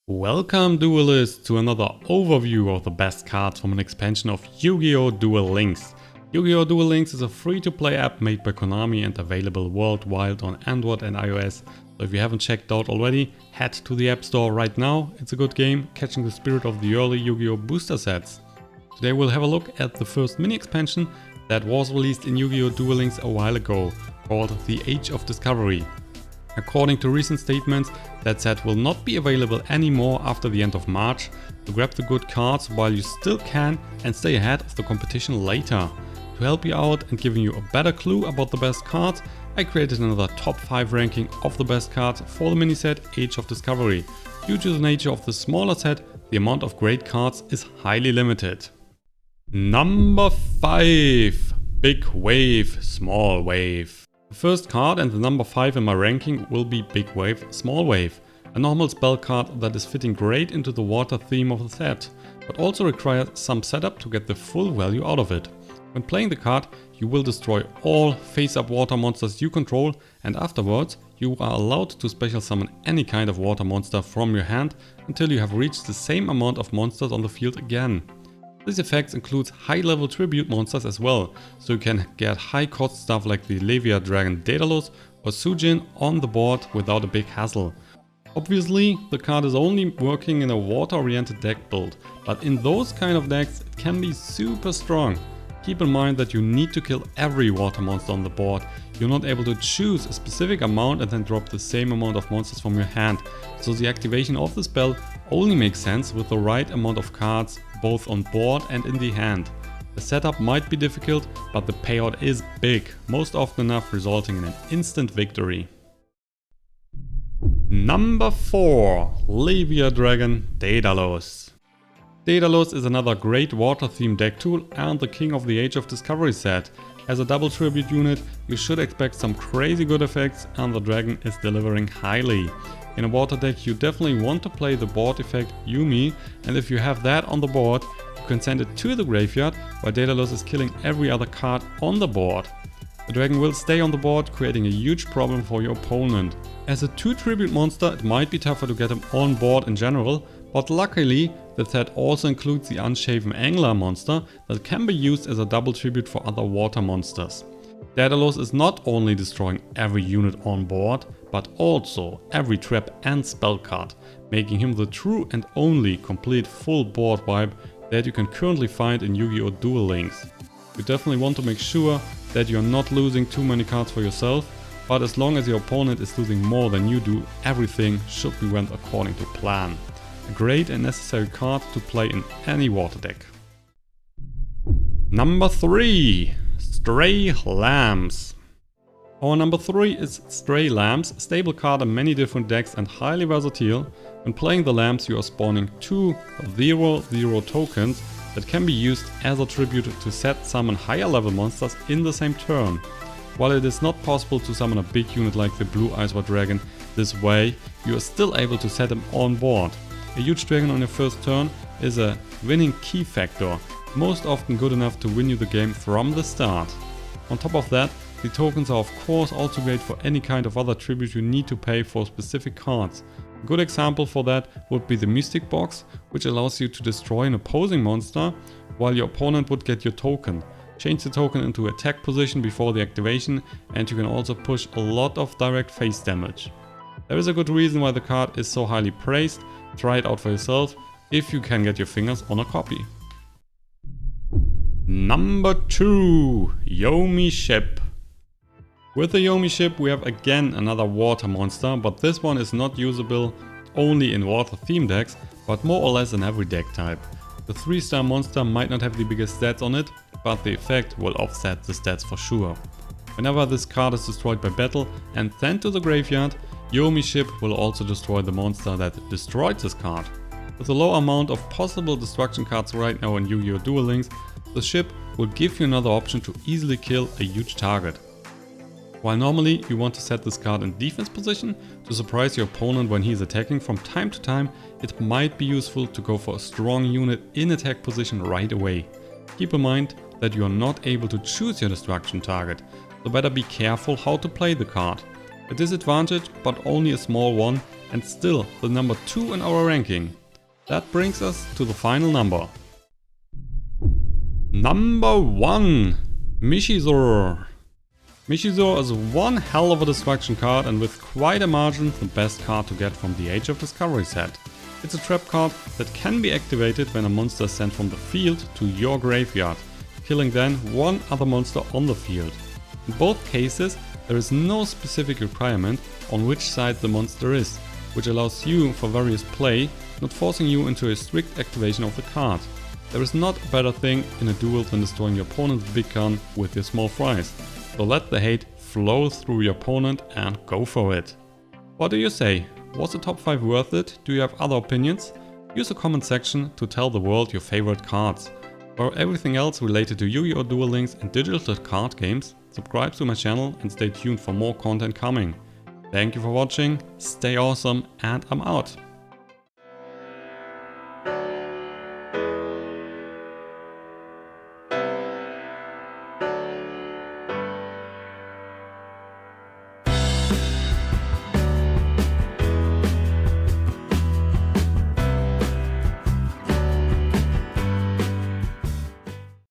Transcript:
Welcome duelists to another overview of the best cards from an expansion of Yu-Gi-Oh! Duel Links. Yu-Gi-Oh! Duel Links is a free-to-play app made by Konami and available worldwide on Android and iOS. So if you haven't checked out already, head to the App Store right now. It's a good game, catching the spirit of the early Yu-Gi-Oh! Booster sets. Today we'll have a look at the first mini-expansion that was released in Yu-Gi-Oh! Duel Links a while ago, called the Age of Discovery. According to recent statements, that set will not be available anymore after the end of March, so grab the good cards while you still can and stay ahead of the competition later. To help you out and giving you a better clue about the best cards, I created another top 5 ranking of the best cards for the mini set Age of Discovery. Due to the nature of the smaller set, the amount of great cards is highly limited. Number 5. Big Wave, Small Wave. The first card and the number 5 in my ranking will be Big Wave, Small Wave, a normal spell card that is fitting great into the water theme of the set, but also requires some setup to get the full value out of it. When playing the card, you will destroy all face-up water monsters you control, and afterwards you are allowed to special summon any kind of water monster from your hand until you have reached the same amount of monsters on the field again. This effect includes high-level tribute monsters as well, so you can get high-cost stuff like the Levia dragon Daedalus or Sujin on the board without a big hassle. Obviously, the card is only working in a water-oriented deck build, but in those kind of decks it can be super strong. Keep in mind that you need to kill every water monster on the board. You're not able to choose a specific amount and then drop the same amount of monsters from your hand, so the activation of the spell only makes sense with the right amount of cards both on board and in the hand. The setup might be difficult, but the payout is big, most often enough resulting in an instant victory. Number 4. Levia Dragon Daedalus. Daedalus is another great water themed deck tool and the king of the Age of Discovery set. As a double tribute unit, you should expect some crazy good effects, and the dragon is delivering highly. In a water deck you definitely want to play the board effect Yomi, and if you have that on the board, you can send it to the graveyard while Daedalus is killing every other card on the board. The dragon will stay on the board, creating a huge problem for your opponent. As a 2 tribute monster it might be tougher to get him on board in general, but luckily the set also includes the Unshaven Angler monster that can be used as a double tribute for other water monsters. Daedalus is not only destroying every unit on board, but also every trap and spell card, making him the true and only complete full board wipe that you can currently find in Yu-Gi-Oh! Duel Links. You definitely want to make sure that you are not losing too many cards for yourself, but as long as your opponent is losing more than you do, everything should be went according to plan. A great and necessary card to play in any water deck. Number 3. Stray Lambs. Our number 3 is Stray Lambs, a stable card in many different decks and highly versatile. When playing the Lambs you are spawning 2 0/0 tokens that can be used as a tribute to set summon higher level monsters in the same turn. While it is not possible to summon a big unit like the Blue Eyes White Dragon this way, you are still able to set him on board. A huge dragon on your first turn is a winning key factor, most often good enough to win you the game from the start. On top of that, the tokens are of course also great for any kind of other tribute you need to pay for specific cards. A good example for that would be the Mystic Box, which allows you to destroy an opposing monster while your opponent would get your token. Change the token into attack position before the activation, and you can also push a lot of direct face damage. There is a good reason why the card is so highly praised. Try it out for yourself if you can get your fingers on a copy. Number 2. Yomi Ship. With the Yomi Ship we have again another water monster, but this one is not usable only in water theme decks, but more or less in every deck type. The 3-star monster might not have the biggest stats on it, but the effect will offset the stats for sure. Whenever this card is destroyed by battle and sent to the graveyard, Yomi Ship will also destroy the monster that destroyed this card. With a low amount of possible destruction cards right now in Yu-Gi-Oh! Duel Links, the ship will give you another option to easily kill a huge target. While normally you want to set this card in defense position to surprise your opponent when he is attacking from time to time, it might be useful to go for a strong unit in attack position right away. Keep in mind that you are not able to choose your destruction target, so better be careful how to play the card. A disadvantage, but only a small one, and still the number 2 in our ranking. That brings us to the final number. Number 1. Michizure. Michizure is one hell of a destruction card and with quite a margin the best card to get from the Age of Discovery set. It's a trap card that can be activated when a monster is sent from the field to your graveyard, killing then one other monster on the field. In both cases there is no specific requirement on which side the monster is, which allows you for various play, not forcing you into a strict activation of the card. There is not a better thing in a duel than destroying your opponent's big gun with your small fries. So let the hate flow through your opponent and go for it. What do you say? Was the top 5 worth it? Do you have other opinions? Use the comment section to tell the world your favorite cards. For everything else related to Yu-Gi-Oh! Duel Links and digital card games, subscribe to my channel and stay tuned for more content coming. Thank you for watching, stay awesome, and I'm out.